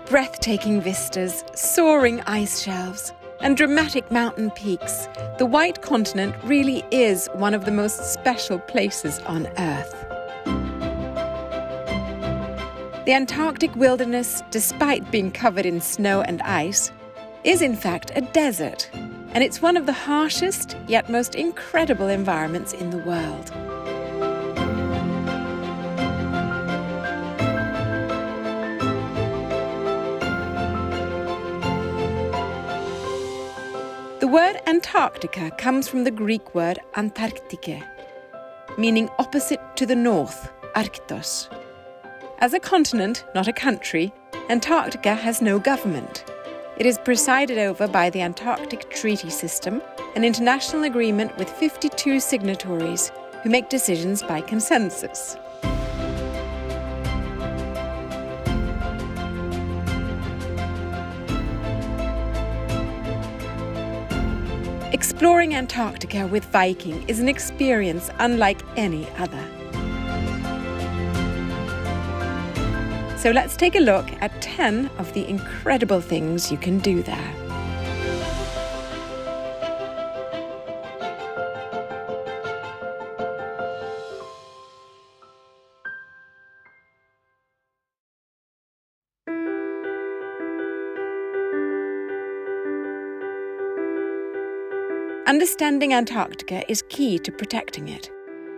breathtaking vistas, soaring ice shelves, and dramatic mountain peaks, the White Continent really is one of the most special places on Earth. The Antarctic wilderness, despite being covered in snow and ice, is in fact a desert, and it's one of the harshest yet most incredible environments in the world. The word Antarctica comes from the Greek word Antarktike, meaning opposite to the north, Arktos. As a continent, not a country, Antarctica has no government. It is presided over by the Antarctic Treaty System, an international agreement with 52 signatories who make decisions by consensus. Exploring Antarctica with Viking is an experience unlike any other. So let's take a look at 10 of the incredible things you can do there. Understanding Antarctica is key to protecting it,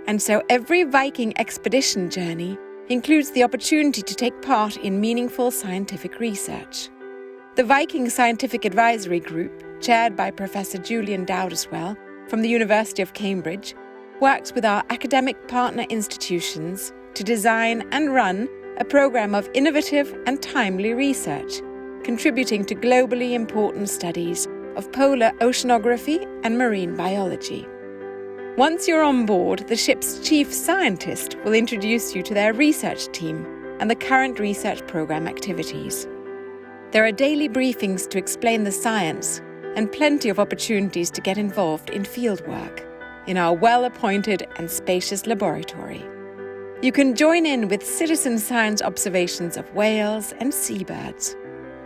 and so every Viking expedition journey includes the opportunity to take part in meaningful scientific research. The Viking Scientific Advisory Group, chaired by Professor Julian Dowdeswell from the University of Cambridge, works with our academic partner institutions to design and run a program of innovative and timely research, contributing to globally important studies of polar oceanography and marine biology. Once you're on board, the ship's chief scientist will introduce you to their research team and the current research program activities. There are daily briefings to explain the science and plenty of opportunities to get involved in fieldwork in our well-appointed and spacious laboratory. You can join in with citizen science observations of whales and seabirds.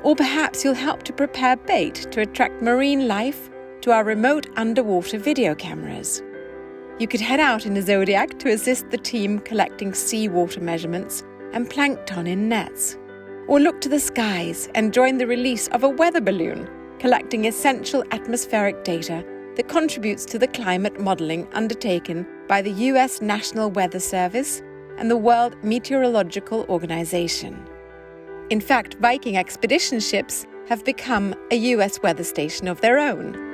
Or perhaps you'll help to prepare bait to attract marine life to our remote underwater video cameras. You could head out in the Zodiac to assist the team collecting seawater measurements and plankton in nets. Or look to the skies and join the release of a weather balloon, collecting essential atmospheric data that contributes to the climate modelling undertaken by the US National Weather Service and the World Meteorological Organization. In fact, Viking expedition ships have become a US weather station of their own.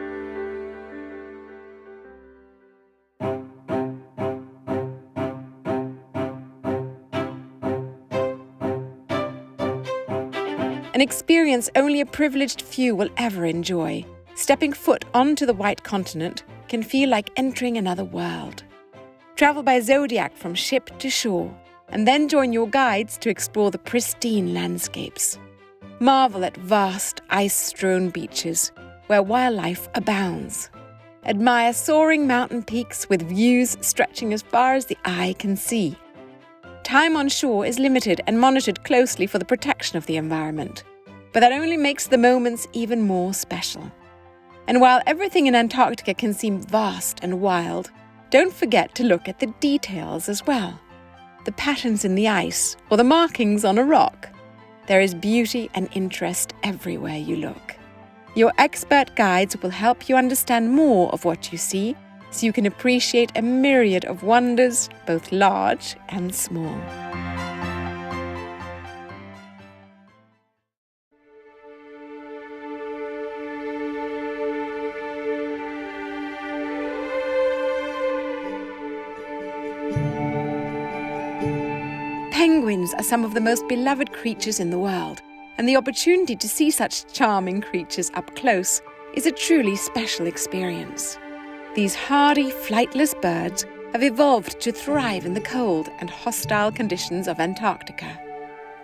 An experience only a privileged few will ever enjoy. Stepping foot onto the White Continent can feel like entering another world. Travel by Zodiac from ship to shore, and then join your guides to explore the pristine landscapes. Marvel at vast ice-strewn beaches where wildlife abounds. Admire soaring mountain peaks with views stretching as far as the eye can see. Time on shore is limited and monitored closely for the protection of the environment, but that only makes the moments even more special. And while everything in Antarctica can seem vast and wild, don't forget to look at the details as well. The patterns in the ice or the markings on a rock. There is beauty and interest everywhere you look. Your expert guides will help you understand more of what you see so you can appreciate a myriad of wonders, both large and small. Penguins are some of the most beloved creatures in the world, and the opportunity to see such charming creatures up close is a truly special experience. These hardy, flightless birds have evolved to thrive in the cold and hostile conditions of Antarctica.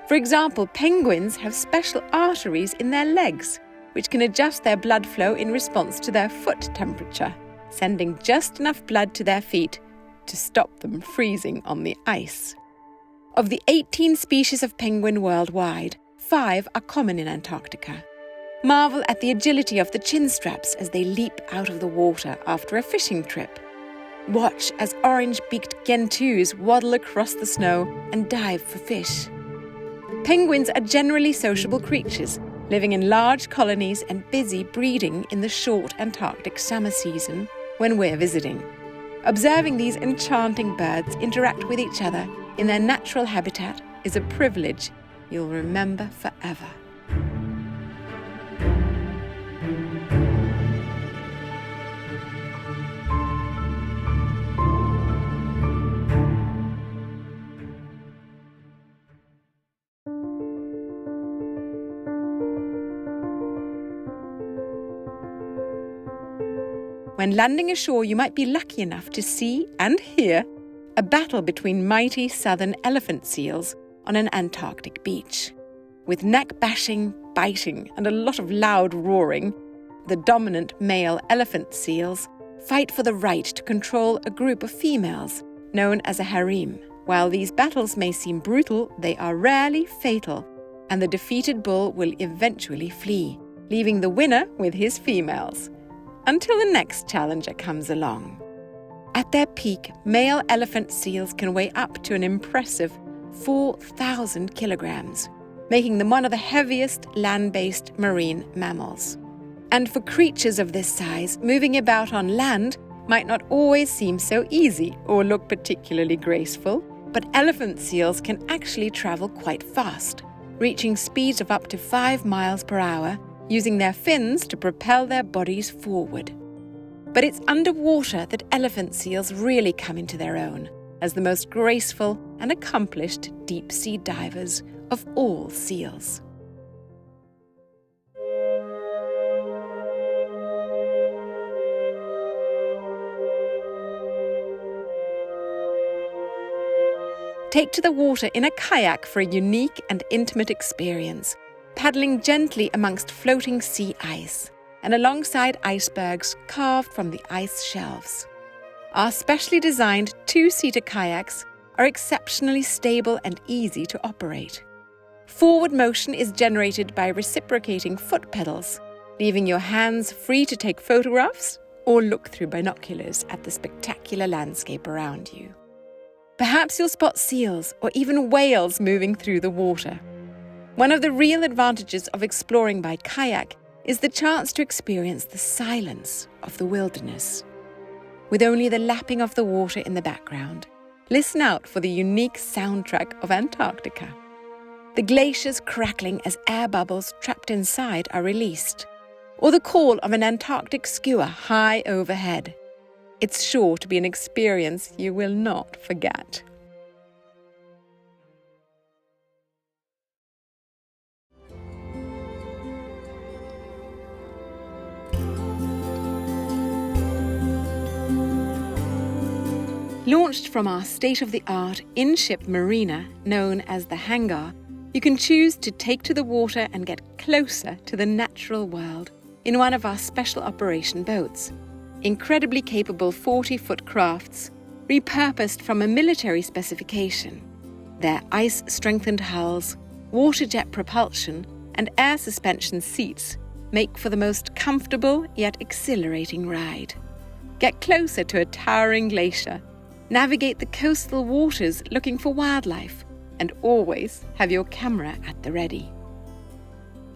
For example, penguins have special arteries in their legs, which can adjust their blood flow in response to their foot temperature, sending just enough blood to their feet to stop them freezing on the ice. Of the 18 species of penguin worldwide, 5 are common in Antarctica. Marvel at the agility of the chin straps as they leap out of the water after a fishing trip. Watch as orange-beaked gentoos waddle across the snow and dive for fish. Penguins are generally sociable creatures, living in large colonies and busy breeding in the short Antarctic summer season when we're visiting. Observing these enchanting birds interact with each other in their natural habitat is a privilege you'll remember forever. When landing ashore, you might be lucky enough to see and hear a battle between mighty southern elephant seals on an Antarctic beach. With neck-bashing, biting, and a lot of loud roaring, the dominant male elephant seals fight for the right to control a group of females, known as a harem. While these battles may seem brutal, they are rarely fatal, and the defeated bull will eventually flee, leaving the winner with his females. Until the next challenger comes along. At their peak, male elephant seals can weigh up to an impressive 4,000 kilograms, making them one of the heaviest land-based marine mammals. And for creatures of this size, moving about on land might not always seem so easy or look particularly graceful, but elephant seals can actually travel quite fast, reaching speeds of up to 5 miles per hour, using their fins to propel their bodies forward. But it's underwater that elephant seals really come into their own, as the most graceful and accomplished deep-sea divers of all seals. Take to the water in a kayak for a unique and intimate experience, paddling gently amongst floating sea ice and alongside icebergs carved from the ice shelves. Our specially designed 2-seater kayaks are exceptionally stable and easy to operate. Forward motion is generated by reciprocating foot pedals, leaving your hands free to take photographs or look through binoculars at the spectacular landscape around you. Perhaps you'll spot seals or even whales moving through the water. One of the real advantages of exploring by kayak is the chance to experience the silence of the wilderness. With only the lapping of the water in the background, listen out for the unique soundtrack of Antarctica. The glaciers crackling as air bubbles trapped inside are released, or the call of an Antarctic skua high overhead. It's sure to be an experience you will not forget. Launched from our state-of-the-art in-ship marina, known as the hangar, you can choose to take to the water and get closer to the natural world in one of our special operation boats. Incredibly capable 40-foot crafts, repurposed from a military specification. Their ice-strengthened hulls, water jet propulsion, and air suspension seats make for the most comfortable yet exhilarating ride. Get closer to a towering glacier, navigate the coastal waters looking for wildlife, and always have your camera at the ready.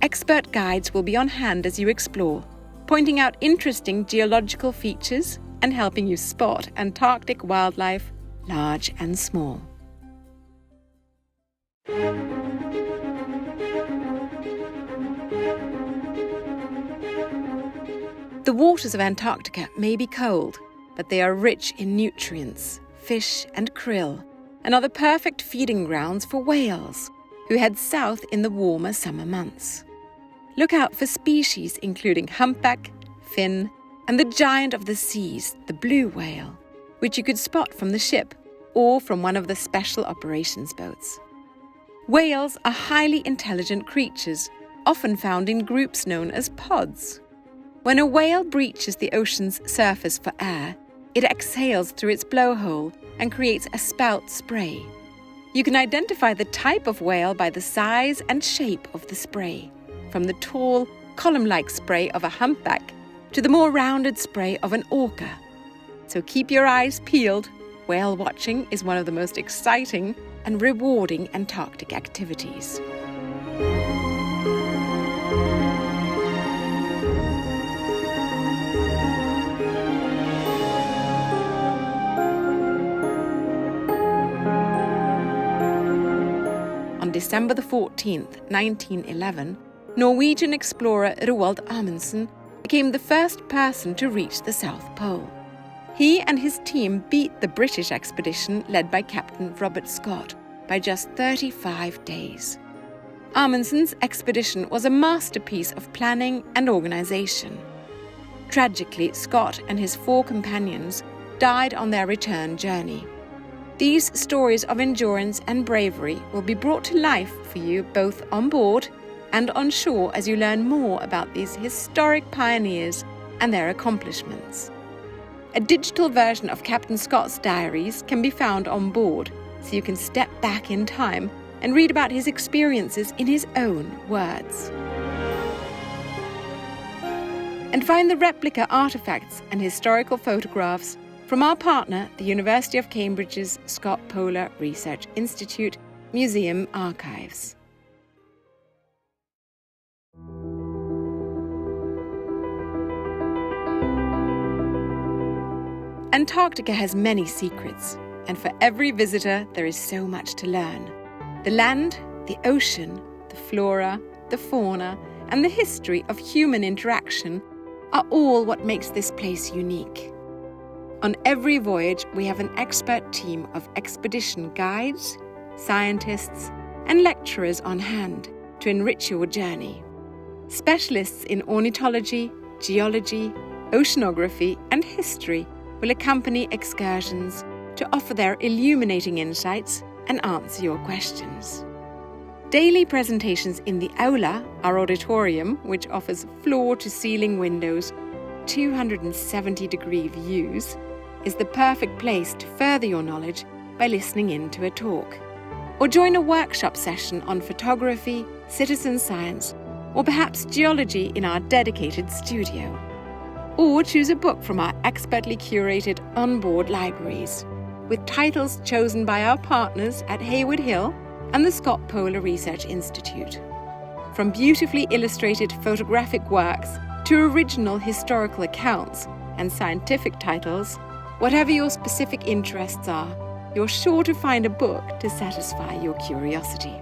Expert guides will be on hand as you explore, pointing out interesting geological features and helping you spot Antarctic wildlife, large and small. The waters of Antarctica may be cold, but they are rich in nutrients, fish and krill, and are the perfect feeding grounds for whales, who head south in the warmer summer months. Look out for species including humpback, fin, and the giant of the seas, the blue whale, which you could spot from the ship or from one of the special operations boats. Whales are highly intelligent creatures, often found in groups known as pods. When a whale breaches the ocean's surface for air, it exhales through its blowhole and creates a spout spray. You can identify the type of whale by the size and shape of the spray, from the tall, column-like spray of a humpback to the more rounded spray of an orca. So keep your eyes peeled. Whale watching is one of the most exciting and rewarding Antarctic activities. On December the 14th, 1911, Norwegian explorer Roald Amundsen became the first person to reach the South Pole. He and his team beat the British expedition led by Captain Robert Scott by just 35 days. Amundsen's expedition was a masterpiece of planning and organization. Tragically, Scott and his 4 companions died on their return journey. These stories of endurance and bravery will be brought to life for you both on board and on shore as you learn more about these historic pioneers and their accomplishments. A digital version of Captain Scott's diaries can be found on board, so you can step back in time and read about his experiences in his own words. And find the replica artifacts and historical photographs from our partner, the University of Cambridge's Scott Polar Research Institute Museum Archives. Antarctica has many secrets, and for every visitor there is so much to learn. The land, the ocean, the flora, the fauna, and the history of human interaction are all what makes this place unique. On every voyage, we have an expert team of expedition guides, scientists, and lecturers on hand to enrich your journey. Specialists in ornithology, geology, oceanography, and history will accompany excursions to offer their illuminating insights and answer your questions. Daily presentations in the Aula, our auditorium, which offers floor-to-ceiling windows, 270-degree views, is the perfect place to further your knowledge by listening in to a talk. Or join a workshop session on photography, citizen science, or perhaps geology in our dedicated studio. Or choose a book from our expertly curated onboard libraries, with titles chosen by our partners at Hayward Hill and the Scott Polar Research Institute. From beautifully illustrated photographic works to original historical accounts and scientific titles, whatever your specific interests are, you're sure to find a book to satisfy your curiosity.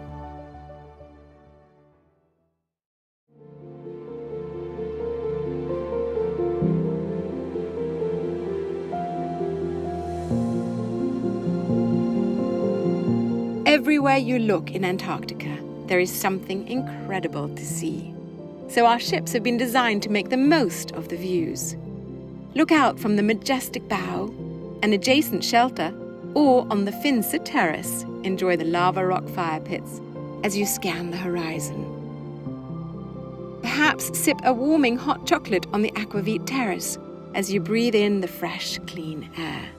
Everywhere you look in Antarctica, there is something incredible to see. So our ships have been designed to make the most of the views. Look out from the majestic bow, an adjacent shelter, or on the Finse terrace, enjoy the lava rock fire pits as you scan the horizon. Perhaps sip a warming hot chocolate on the Aquavit terrace as you breathe in the fresh, clean air.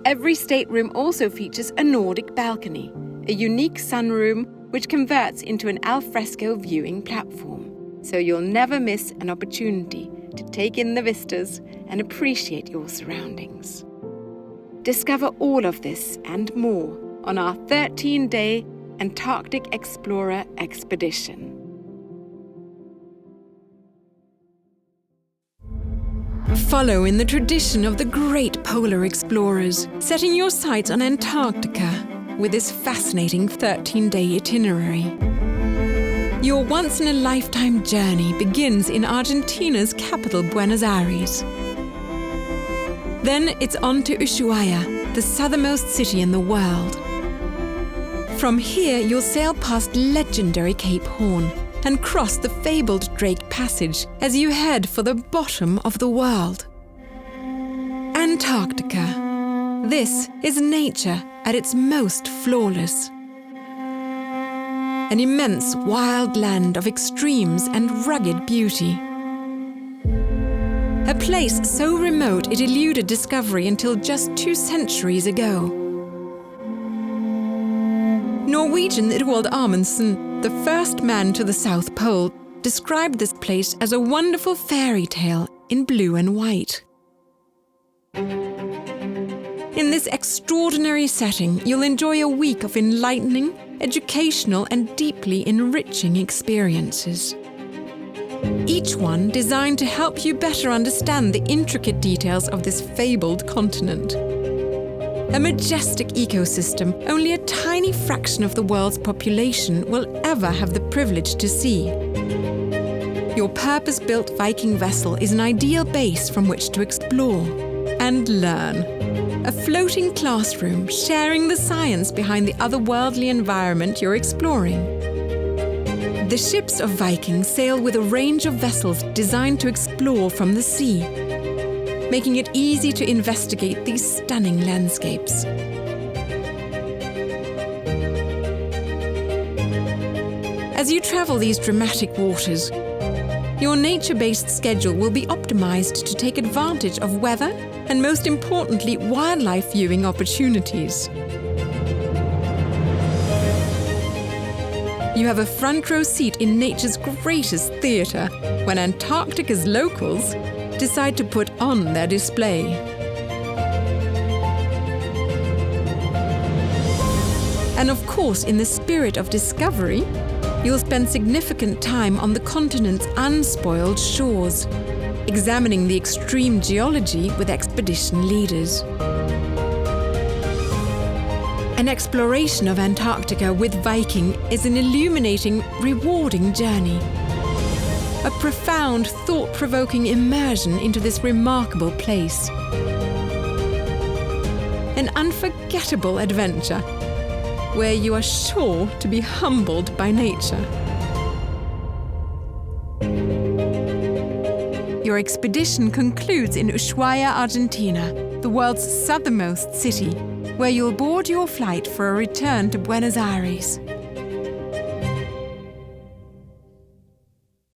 Every stateroom also features a Nordic balcony, a unique sunroom which converts into an alfresco viewing platform, so you'll never miss an opportunity to take in the vistas and appreciate your surroundings. Discover all of this and more on our 13-day Antarctic Explorer expedition. Follow in the tradition of the great polar explorers, setting your sights on Antarctica with this fascinating 13-day itinerary. Your once-in-a-lifetime journey begins in Argentina's capital, Buenos Aires. Then it's on to Ushuaia, the southernmost city in the world. From here, you'll sail past legendary Cape Horn and cross the fabled Drake Passage as you head for the bottom of the world. Antarctica. This is nature at its most flawless. An immense wild land of extremes and rugged beauty. A place so remote it eluded discovery until just 2 centuries ago. Norwegian Roald Amundsen, the first man to the South Pole, described this place as a wonderful fairy tale in blue and white. In this extraordinary setting, you'll enjoy a week of enlightening, educational, and deeply enriching experiences. Each one designed to help you better understand the intricate details of this fabled continent. A majestic ecosystem only a tiny fraction of the world's population will ever have the privilege to see. Your purpose-built Viking vessel is an ideal base from which to explore and learn. A floating classroom sharing the science behind the otherworldly environment you're exploring. The ships of Vikings sail with a range of vessels designed to explore from the sea, making it easy to investigate these stunning landscapes. As you travel these dramatic waters, your nature-based schedule will be optimized to take advantage of weather and, most importantly, wildlife viewing opportunities. You have a front row seat in nature's greatest theatre when Antarctica's locals decide to put on their display. And of course, in the spirit of discovery, you'll spend significant time on the continent's unspoiled shores, examining the extreme geology with expedition leaders. An exploration of Antarctica with Viking is an illuminating, rewarding journey. A profound, thought-provoking immersion into this remarkable place. An unforgettable adventure where you are sure to be humbled by nature. Your expedition concludes in Ushuaia, Argentina, the world's southernmost city, where you'll board your flight for a return to Buenos Aires.